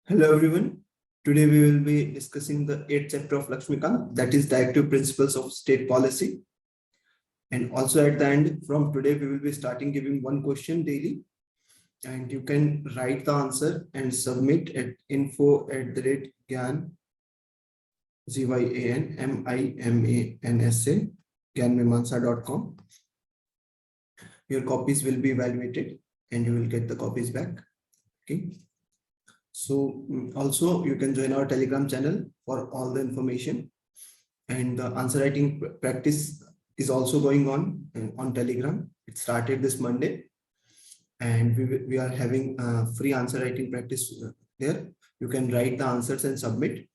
Hello everyone. Today we will be discussing the 8th chapter of Lakshmikant, that is Directive Principles of State Policy. And also at the end, from today we will be starting giving one question daily, and you can write the answer and submit at info@gyan, GyanMimansa, GyanMimansa.com. Your copies will be evaluated and you will get the copies back. Okay. So also you can join our Telegram channel for all the information, and the answer writing practice is also going on Telegram. It started this Monday, and we are having free answer writing practice there. You can write the answers and submit.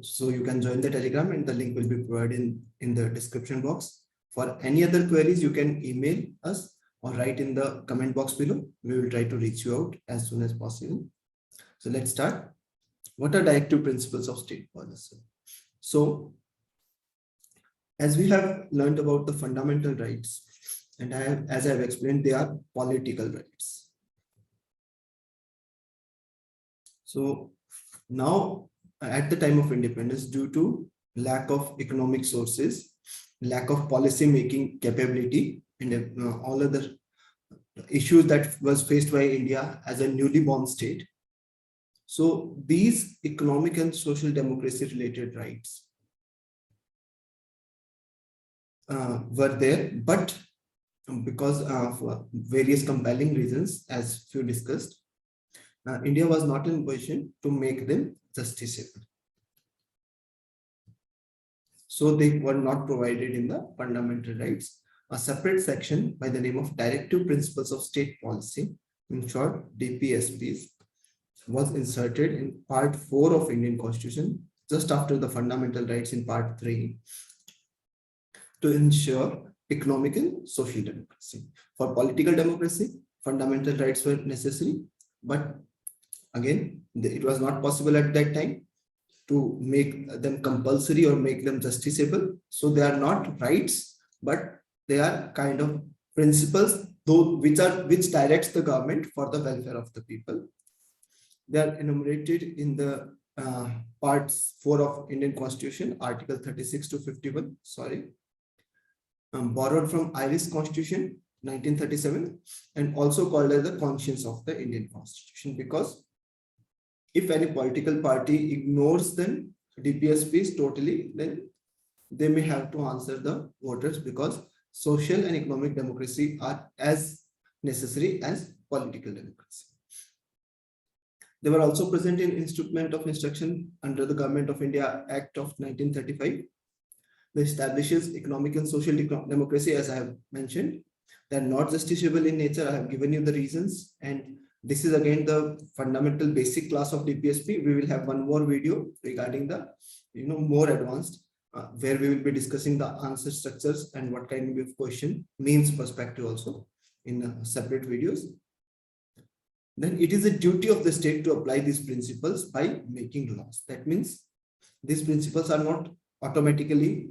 So you can join the Telegram, and the link will be provided in the description box. For any other queries, you can email us or write in the comment box below. We will try to reach you out as soon as possible. So let's start. What are directive principles of state policy? So as we have learned about the fundamental rights, and as I have explained, they are political rights. So now at the time of independence, due to lack of economic sources, lack of policy making capability, and all other issues that was faced by India as a newly born state, so these economic and social democracy related rights were there, but because of various compelling reasons, as few discussed, India was not in position to make them justiciable. So they were not provided in the fundamental rights. A separate section by the name of Directive Principles of State Policy, in short DPSPs, was inserted in Part 4 of Indian Constitution just after the fundamental rights in Part 3 to ensure economic and social democracy. For political democracy, fundamental rights were necessary, but again, it was not possible at that time to make them compulsory or make them justiciable. So they are not rights, but they are kind of principles, though which directs the government for the welfare of the people. They are enumerated in the parts 4 of Indian Constitution, Article 36 to 51, borrowed from Irish Constitution 1937, and also called as the conscience of the Indian Constitution, because if any political party ignores them DPSPs totally, then they may have to answer the voters, because social and economic democracy are as necessary as political democracy. They were also present in Instrument of Instruction under the Government of India Act of 1935. That establishes economic and social democracy, as I have mentioned. They are not justiciable in nature. I have given you the reasons, and this is again the fundamental basic class of DPSP. We will have one more video regarding the more advanced, where we will be discussing the answer structures and what kind of question, means perspective also in separate videos. Then it is a duty of the state to apply these principles by making laws. That means these principles are not automatically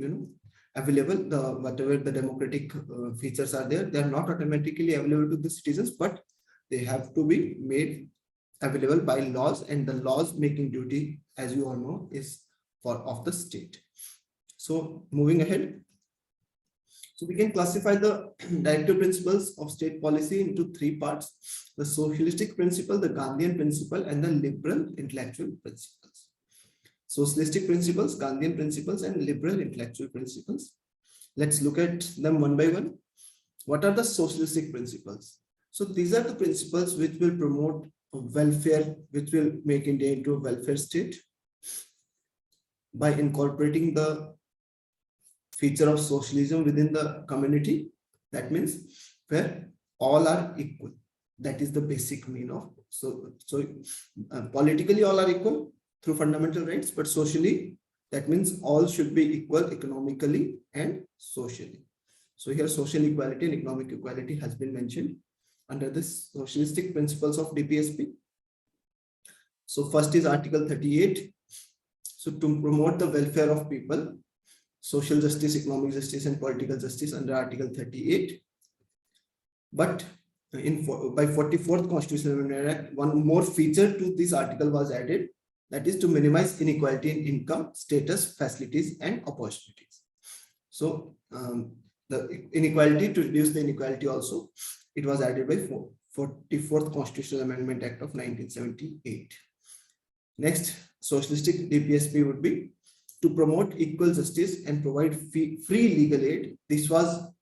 available. Whatever the democratic features are there, they are not automatically available to the citizens, but they have to be made available by laws, and the laws making duty, as you all know, is of the state. So moving ahead, so we can classify the directive principles of state policy into 3 parts: the socialistic principle, the Gandhian principle, and the liberal intellectual principles. Socialistic principles, Gandhian principles, and liberal intellectual principles. Let's look at them one by one. What are the socialistic principles? So these are the principles which will promote welfare, which will make India into a welfare state by incorporating the feature of socialism within the community. That means where all are equal. That is the basic meaning of politically all are equal through fundamental rights, but socially that means all should be equal economically and socially. So here social equality and economic equality has been mentioned under this socialistic principles of DPSP. So first is Article 38. So to promote the welfare of people, social justice, economic justice, and political justice under Article 38. But by 44th Constitutional Amendment Act, one more feature to this article was added, that is to minimize inequality in income, status, facilities, and opportunities. So the inequality, to reduce the inequality also, it was added by 44th Constitutional Amendment Act of 1978. Next, socialistic DPSP would be to promote equal justice and provide free legal aid. This was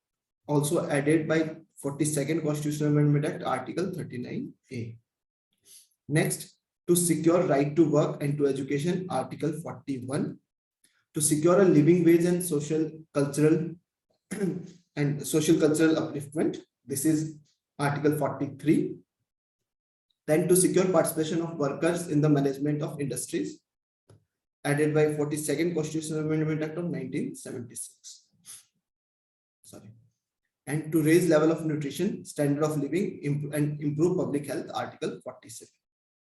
also added by 42nd Constitutional Amendment Act, Article 39A. Next, to secure right to work and to education, Article 41. To secure a living wage and social cultural upliftment, this is Article 43. Then to secure participation of workers in the management of industries, added by 42nd Constitutional Amendment Act of 1976. Sorry. And to raise level of nutrition, standard of living, and improve public health, Article 47.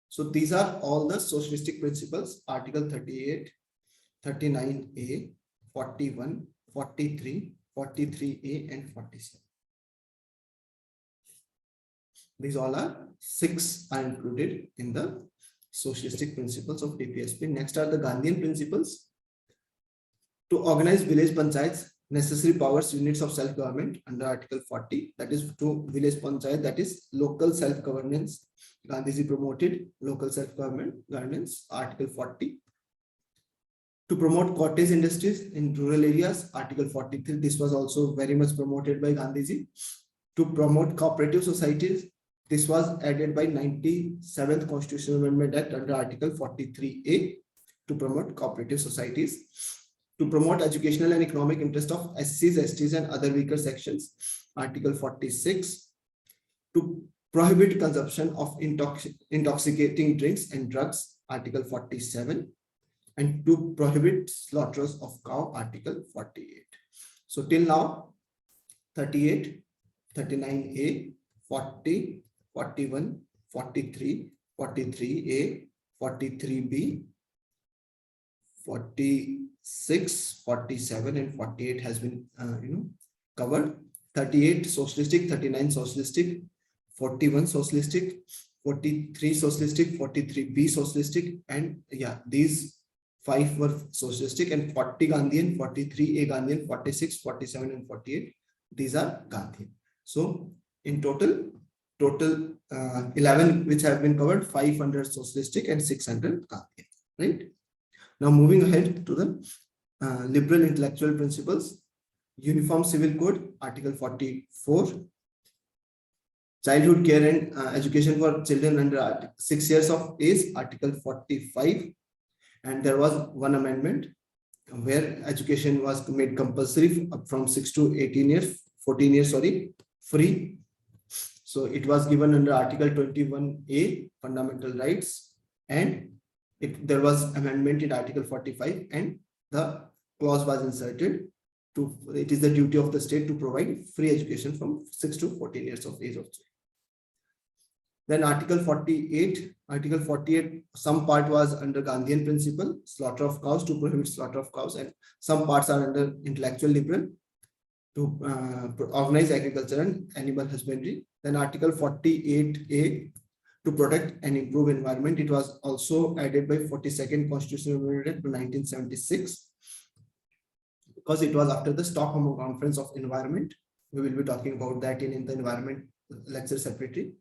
So these are all the socialistic principles, Article 38, 39A, 41, 43, 43A, and 47. These all are 6 are included in the socialistic principles of DPSP. Next are the Gandhian principles. To organize village panchayats, necessary powers, units of self-government under Article 40, that is to village panchayat, that is local self-governance. Gandhiji promoted local self-governance, Article 40. To promote cottage industries in rural areas, Article 43. This was also very much promoted by Gandhiji. To promote cooperative societies, this was added by 97th Constitutional Amendment Act under Article 43A to promote cooperative societies. To promote educational and economic interest of SCs, STs, and other weaker sections, Article 46. To prohibit consumption of intoxicating drinks and drugs, Article 47. And to prohibit slaughters of cow, Article 48. So till now, 38, 39A, 40, 41, 43, 43A, 43B, 46, 47, and 48 has been covered. 38 socialistic, 39 socialistic, 41 socialistic, 43 socialistic, 43B socialistic, and yeah, these 5 were socialistic, and 40 Gandhian, 43A Gandhian, 46, 47, and 48. These are Gandhian. So in total 11 which have been covered, 500 socialistic and 600 Gandhian. Right. Now moving ahead to the liberal intellectual principles. Uniform Civil Code, Article 44. Childhood care and education for children under 6 years of age, Article 45. And there was one amendment where education was made compulsory from 6 to 18 years, 14 years, sorry, free. So it was given under Article 21A, Fundamental Rights, and there was amendment in Article 45, and the clause was inserted to, it is the duty of the state to provide free education from 6 to 14 years of age of children. Then Article 48, some part was under Gandhian principle, slaughter of cows, to prohibit slaughter of cows, and some parts are under intellectual liberal, to organize agriculture and animal husbandry. Then Article 48A, to protect and improve environment. It was also added by 42nd Constitutional Amendment Act 1976, because it was after the Stockholm Conference of Environment. We will be talking about that in the environment lecture separately.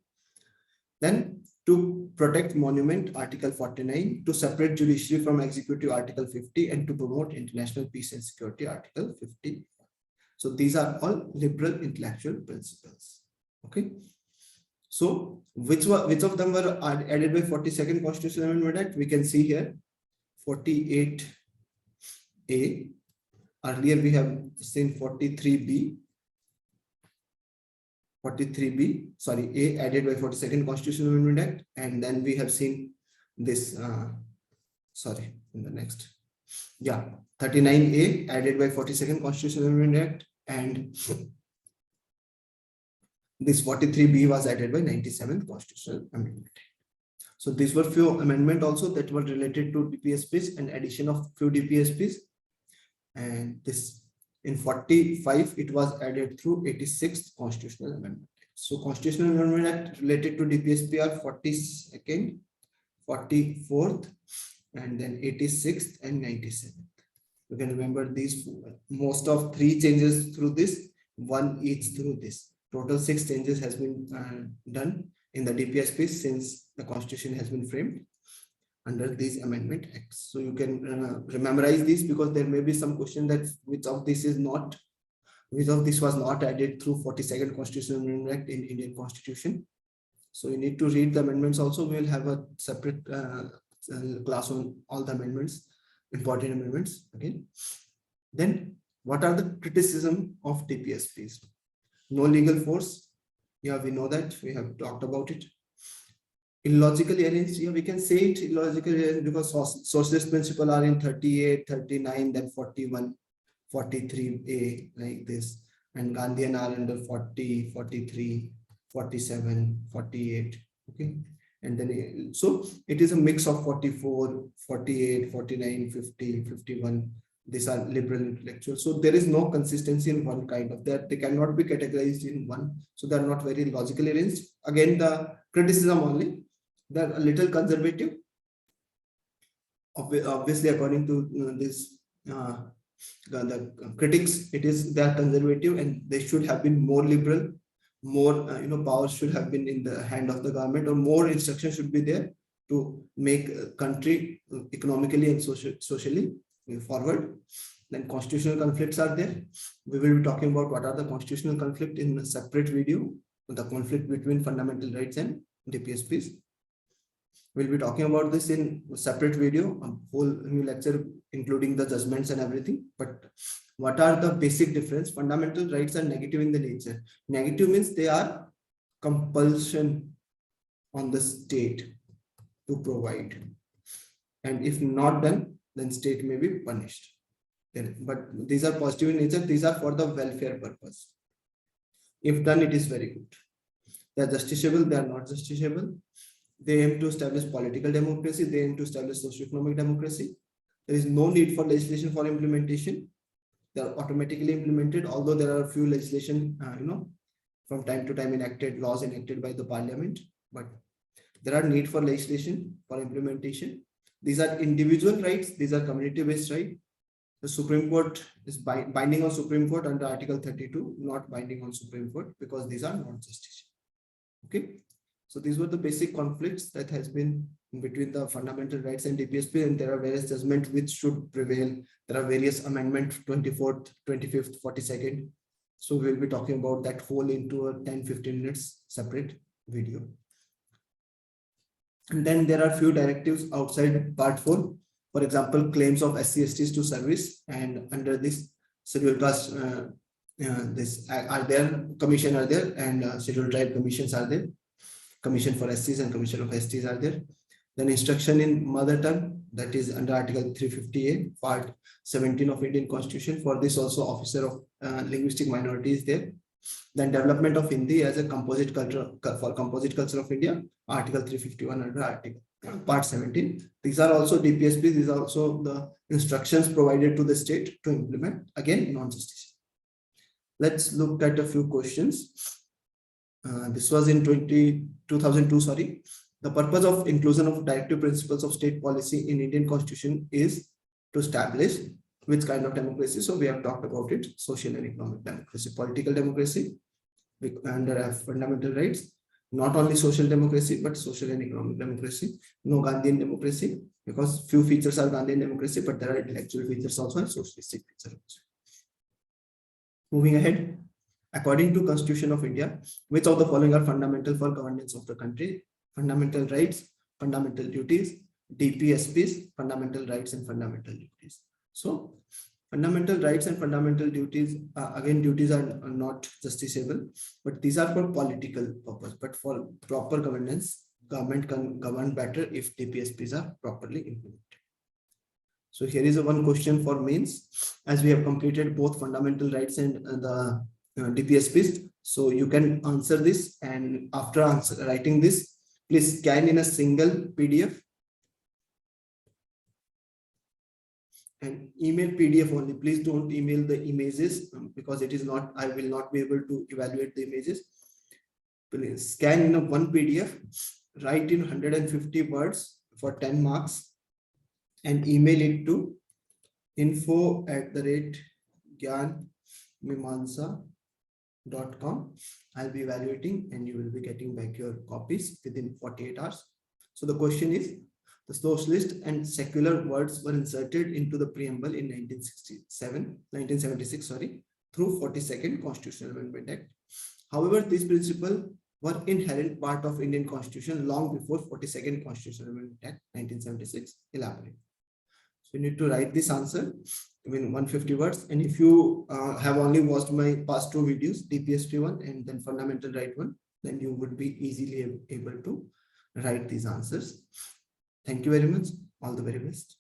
Then to protect monument, Article 49, to separate judiciary from executive, Article 50, and to promote international peace and security, Article 50. So these are all liberal intellectual principles. Okay. So which of them were added by 42nd Constitutional Amendment Act? We can see here 48A. Earlier we have seen 43B. 43B, sorry, A added by 42nd Constitutional Amendment Act, and then we have seen this, sorry, in the next, yeah, 39A added by 42nd Constitutional Amendment Act, and this 43B was added by 97th Constitutional Amendment Act. So these were few amendments also that were related to DPSPs and addition of few DPSPs, and this in 45 it was added through 86th Constitutional Amendment. So Constitutional Amendment Act related to DPSP are 42nd, 44th, and then 86th and 97th. You can remember these most of 3 changes through this, 1 each through this. Total 6 changes has been done in the DPSP since the constitution has been framed under these amendment acts. So you can memorize these, because there may be some question that which of this was not added through 42nd Constitutional Amendment Act in Indian Constitution. So you need to read the amendments also. We will have a separate class on all the amendments, important amendments. Okay. Then what are the criticism of DPSPs? No legal force. Yeah, we know that. We have talked about it. Illogically arranged. Yeah, we can say it illogically arranged because socialist principles are in 38, 39, then 41, 43A, like this. And Gandhian are under 40, 43, 47, 48. Okay. And then, so it is a mix of 44, 48, 49, 50, 51. These are liberal intellectuals. So there is no consistency in one kind of that. They cannot be categorized in one. So they are not very logically arranged. Again, the criticism only. They are a little conservative. Obviously, according to this, the critics, they are conservative and they should have been more liberal. More power should have been in the hand of the government, or more instruction should be there to make a country economically and socially forward. Then constitutional conflicts are there. We will be talking about what are the constitutional conflict in a separate video, the conflict between fundamental rights and DPSPs. We'll be talking about this in a separate video, a whole new lecture, including the judgments and everything. But what are the basic difference? Fundamental rights are negative in the nature. Negative means they are compulsion on the state to provide. And if not done, then state may be punished. But these are positive in nature. These are for the welfare purpose. If done, it is very good. They are justiciable. They are not justiciable. They aim to establish political democracy. They aim to establish socio-economic democracy. There is no need for legislation for implementation. They are automatically implemented, although there are a few legislation, from time to time laws enacted by the parliament, but there are need for legislation for implementation. These are individual rights. These are community-based rights. The Supreme Court is binding on Supreme Court under Article 32, not binding on Supreme Court because these are not justiciable. Okay. So these were the basic conflicts that has been between the fundamental rights and DPSP, and there are various judgments which should prevail. There are various amendments, 24th, 25th, 42nd. So we'll be talking about that whole into a 10-15 minutes separate video. And then there are few directives outside Part 4. For example, claims of SC/STs to service, and under this scheduled caste, this are there, commission are there, and scheduled tribe commissions are there. Commission for SCs and Commission of STs are there. Then instruction in mother tongue, that is under Article 350A, Part 17 of Indian Constitution. For this also officer of linguistic minority is there. Then development of Hindi as a composite culture for composite culture of India, Article 351 under Article Part 17. These are also DPSP. These are also the instructions provided to the state to implement. Again, non-justice. Let's look at a few questions. This was in 2002, sorry. The purpose of inclusion of directive principles of state policy in Indian Constitution is to establish which kind of democracy. So we have talked about it: social and economic democracy, political democracy under fundamental rights, not only social democracy, but social and economic democracy. No Gandhian democracy, because few features are Gandhian democracy, but there are intellectual features also and socialistic features also. Moving ahead. According to Constitution of India, which of the following are fundamental for governance of the country? Fundamental rights, fundamental duties, DPSPs, fundamental rights and fundamental duties. So fundamental rights and fundamental duties, again, duties are not justiciable, but these are for political purpose. But for proper governance, government can govern better if DPSPs are properly implemented. So here is one question for mains, as we have completed both fundamental rights and the DPSPs. So you can answer this, and after writing this, please scan in a single PDF and email PDF only. Please don't email the images because it is not, I will not be able to evaluate the images. Please scan in a one PDF, write in 150 words for 10 marks. and email it to info@GyanMimansa.com. I'll be evaluating and you will be getting back your copies within 48 hours. So the question is, the socialist and secular words were inserted into the preamble in 1976, through 42nd Constitutional Amendment Act. However, these principles were inherent part of Indian Constitution long before 42nd Constitutional Amendment Act 1976 elaborate. So you need to write this answer in 150 words. And if you have only watched my past two videos, DPSP one and then fundamental right one, then you would be easily able to write these answers. Thank you very much. All the very best.